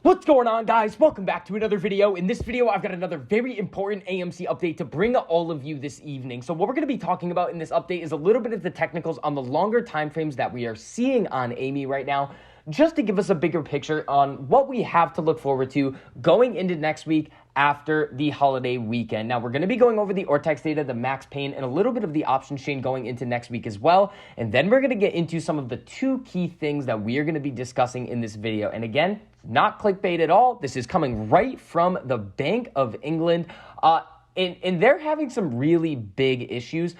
What's going on, guys? Welcome back to another video. In this video, I've got another very important AMC update to bring to all of you this evening. So what we're going to be talking about in this update is a little bit of the technicals on the longer time frames that we are seeing on AME right now, just to give us a bigger picture on what we have to look forward to going into next week after the holiday weekend. Now, we're going to be going over the Ortex data, the max pain, and a little bit of the option chain going into next week as well. And then we're going to get into some of the two key things that we are going to be discussing in this video. And again, not clickbait at all. This is coming right from the Bank of England. And they're having some really big issues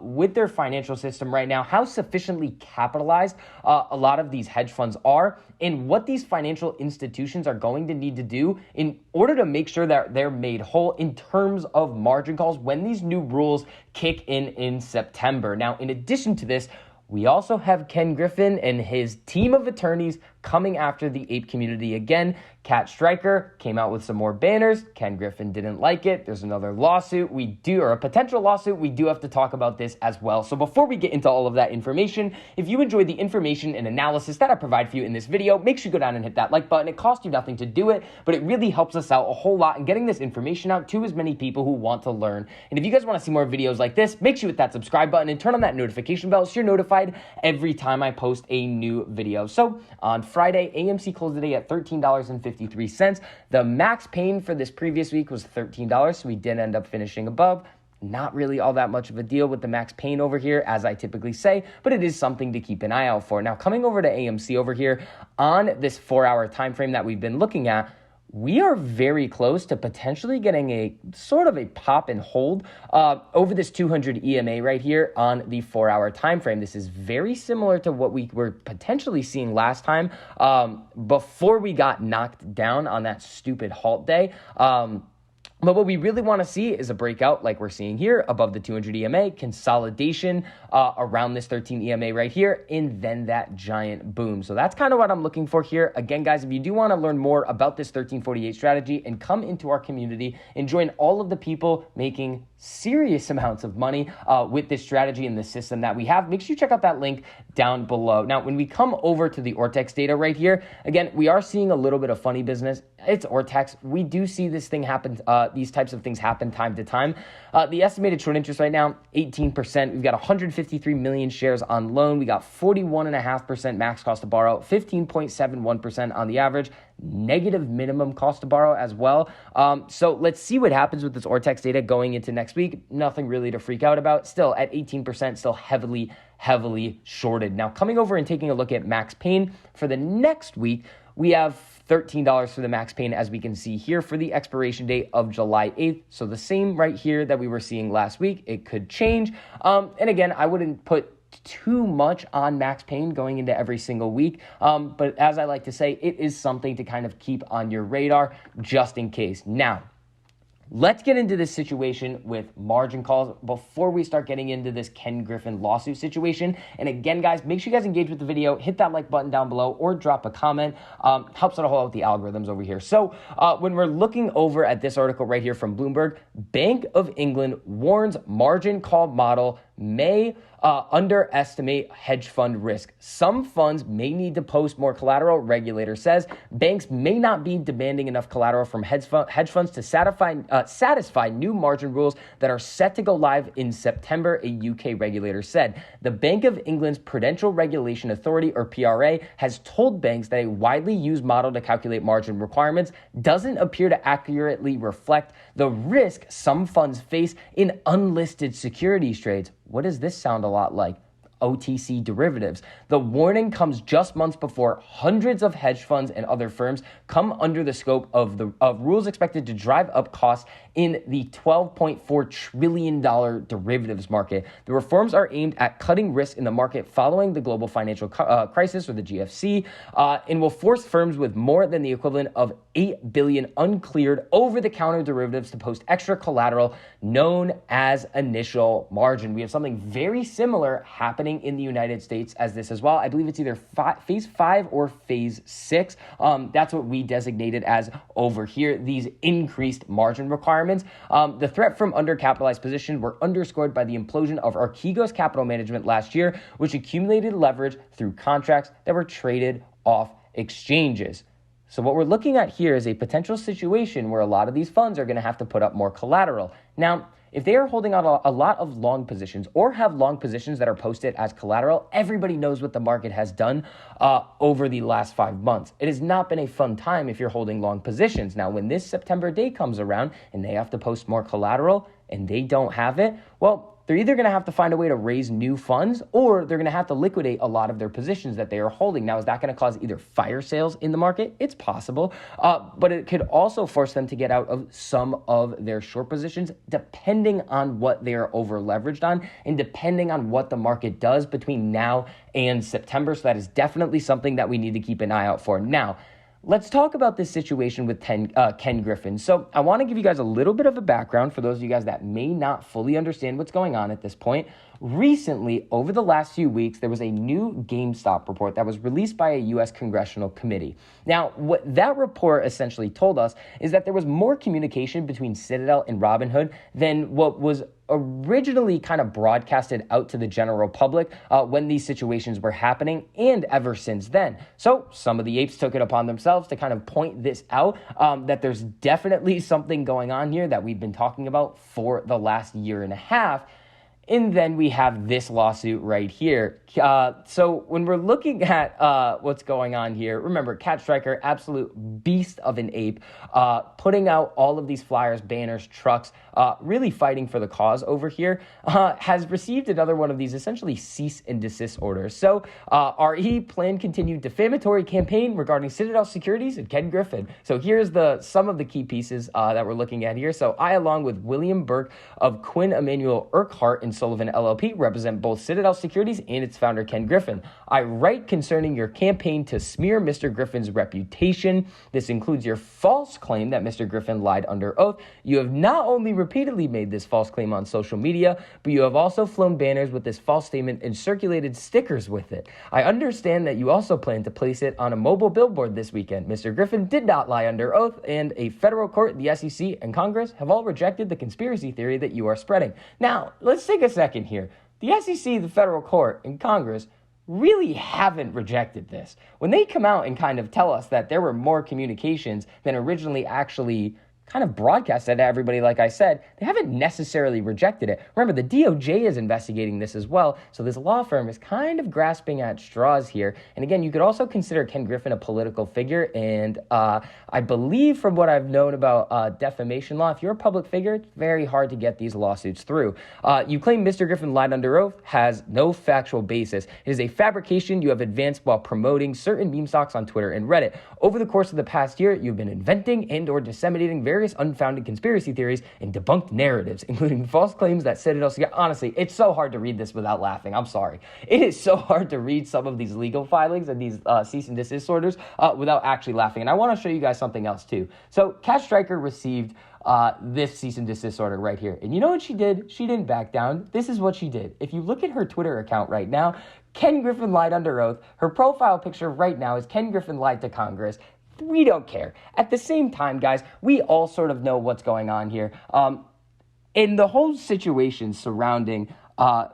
with their financial system right now, how sufficiently capitalized a lot of these hedge funds are, and what these financial institutions are going to need to do in order to make sure that they're made whole in terms of margin calls when these new rules kick in September. Now, in addition to this, we also have Ken Griffin and his team of attorneys coming after the ape community again. Cat Stryker came out with some more banners. Ken Griffin didn't like it. There's another lawsuit or a potential lawsuit. We do have to talk about this as well. So before we get into all of that information, if you enjoyed the information and analysis that I provide for you in this video, make sure you go down and hit that like button. It costs you nothing to do it, but it really helps us out a whole lot in getting this information out to as many people who want to learn. And if you guys want to see more videos like this, make sure you hit that subscribe button and turn on that notification bell so you're notified every time I post a new video. So on Friday, AMC closed the day at $13.53. The max pain for this previous week was $13, so we did end up finishing above. Not really all that much of a deal with the max pain over here, as I typically say, but it is something to keep an eye out for. Now, coming over to AMC over here on this 4-hour time frame that we've been looking at, we are very close to potentially getting a sort of a pop and hold over this 200 EMA right here on the 4-hour time frame. This is very similar to what we were potentially seeing last time before we got knocked down on that stupid halt day. But what we really want to see is a breakout like we're seeing here above the 200 EMA, consolidation around this 13 EMA right here, and then that giant boom. So that's kind of what I'm looking for here. Again, guys, if you do want to learn more about this 1348 strategy and come into our community and join all of the people making serious amounts of money with this strategy and the system that we have, make sure you check out that link down below. Now, when we come over to the Ortex data right here, again, we are seeing a little bit of funny business. It's Ortex. We do see this thing happen, these types of things happen time to time. The estimated short interest right now, 18%. We've got 153 million shares on loan. We got 41.5% max cost to borrow, 15.71% on the average, negative minimum cost to borrow as well. So let's see what happens with this Ortex data going into next week. Nothing really to freak out about. Still at 18%, still heavily shorted. Now, coming over and taking a look at max pain for the next week, we have $13 for the max pain, as we can see here, for the expiration date of July 8th. So the same right here that we were seeing last week. It could change. And again, I wouldn't put too much on max pain going into every single week. But as I like to say, it is something to kind of keep on your radar just in case. Now, let's get into this situation with margin calls before we start getting into this Ken Griffin lawsuit situation. And again, guys, make sure you guys engage with the video, hit that like button down below or drop a comment. Helps out a whole lot with the algorithms over here. So when we're looking over at this article right here from Bloomberg, Bank of England warns margin call model may underestimate hedge fund risk. Some funds may need to post more collateral, regulator says. Banks may not be demanding enough collateral from hedge funds to satisfy new margin rules that are set to go live in September, a UK regulator said. The Bank of England's Prudential Regulation Authority, or PRA, has told banks that a widely used model to calculate margin requirements doesn't appear to accurately reflect the risk some funds face in unlisted securities trades. What does this sound a lot like? OTC derivatives. The warning comes just months before hundreds of hedge funds and other firms come under the scope of rules expected to drive up costs in the $12.4 trillion derivatives market. The reforms are aimed at cutting risk in the market following the global financial crisis, or the GFC, and will force firms with more than the equivalent of $8 billion uncleared over-the-counter derivatives to post extra collateral known as initial margin. We have something very similar happening in the United States as this as well. I believe it's either phase 5 or phase 6. That's what we designated as over here, these increased margin requirements. The threat from undercapitalized positions were underscored by the implosion of Archegos Capital Management last year, which accumulated leverage through contracts that were traded off exchanges. So what we're looking at here is a potential situation where a lot of these funds are going to have to put up more collateral. Now, if they are holding on a lot of long positions or have long positions that are posted as collateral, everybody knows what the market has done over the last 5 months. It has not been a fun time if you're holding long positions. Now, when this September date comes around and they have to post more collateral and they don't have it, well, they're either going to have to find a way to raise new funds or they're going to have to liquidate a lot of their positions that they are holding. Now, is that going to cause either fire sales in the market? It's possible, but it could also force them to get out of some of their short positions, depending on what they are over leveraged on and depending on what the market does between now and September. So that is definitely something that we need to keep an eye out for. Now, let's talk about this situation with Ken Griffin. So I want to give you guys a little bit of a background for those of you guys that may not fully understand what's going on at this point. Recently, over the last few weeks, there was a new GameStop report that was released by a U.S. congressional committee. Now, what that report essentially told us is that there was more communication between Citadel and Robinhood than what was originally kind of broadcasted out to the general public when these situations were happening and ever since then. So some of the apes took it upon themselves to kind of point this out, that there's definitely something going on here that we've been talking about for the last year and a half. And then we have this lawsuit right here. So when we're looking at what's going on here, remember, Cat Striker, absolute beast of an ape, putting out all of these flyers, banners, trucks, really fighting for the cause over here, has received another one of these essentially cease and desist orders. So RE planned continued defamatory campaign regarding Citadel Securities and Ken Griffin. So here's some of the key pieces that we're looking at here. So I, along with William Burke of Quinn Emanuel Urquhart and Sullivan LLP, represent both Citadel Securities and its founder, Ken Griffin. I write concerning your campaign to smear Mr. Griffin's reputation. This includes your false claim that Mr. Griffin lied under oath. You have not only repeatedly made this false claim on social media, but you have also flown banners with this false statement and circulated stickers with it. I understand that you also plan to place it on a mobile billboard this weekend. Mr. Griffin did not lie under oath, and a federal court, the SEC, and Congress have all rejected the conspiracy theory that you are spreading. Now, let's take a second here. The SEC, the federal court, and Congress really haven't rejected this. When they come out and kind of tell us that there were more communications than originally actually kind of broadcasted to everybody, like I said, they haven't necessarily rejected it. Remember, the DOJ is investigating this as well, so this law firm is kind of grasping at straws here. And again, you could also consider Ken Griffin a political figure, and I believe from what I've known about defamation law, if you're a public figure, it's very hard to get these lawsuits through. You claim Mr. Griffin lied under oath, has no factual basis. It is a fabrication you have advanced while promoting certain meme stocks on Twitter and Reddit. Over the course of the past year, you've been inventing and or disseminating various unfounded conspiracy theories and debunked narratives, including false claims that Citadel... Honestly, it's so hard to read this without laughing. I'm sorry. It is so hard to read some of these legal filings and these cease and desist orders without actually laughing. And I want to show you guys something else too. So Cat Striker received this cease and desist order right here. And you know what she did? She didn't back down. This is what she did. If you look at her Twitter account right now, Ken Griffin lied under oath. Her profile picture right now is Ken Griffin lied to Congress. We don't care. At the same time, guys, we all sort of know what's going on here. In the whole situation surrounding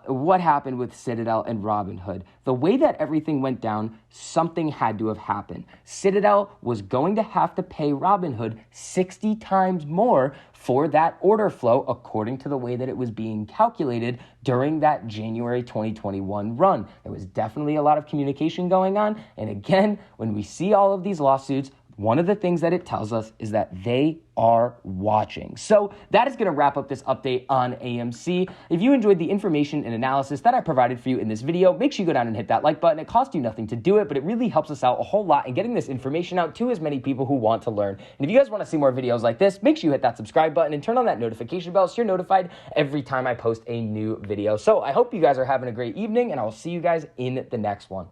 what happened with Citadel and Robinhood, the way that everything went down, something had to have happened. Citadel was going to have to pay Robinhood 60 times more for that order flow, according to the way that it was being calculated during that January 2021 run. There was definitely a lot of communication going on. And again, when we see all of these lawsuits, one of the things that it tells us is that they are watching. So that is going to wrap up this update on AMC. If you enjoyed the information and analysis that I provided for you in this video, make sure you go down and hit that like button. It costs you nothing to do it, but it really helps us out a whole lot in getting this information out to as many people who want to learn. And if you guys want to see more videos like this, make sure you hit that subscribe button and turn on that notification bell so you're notified every time I post a new video. So I hope you guys are having a great evening, and I will see you guys in the next one.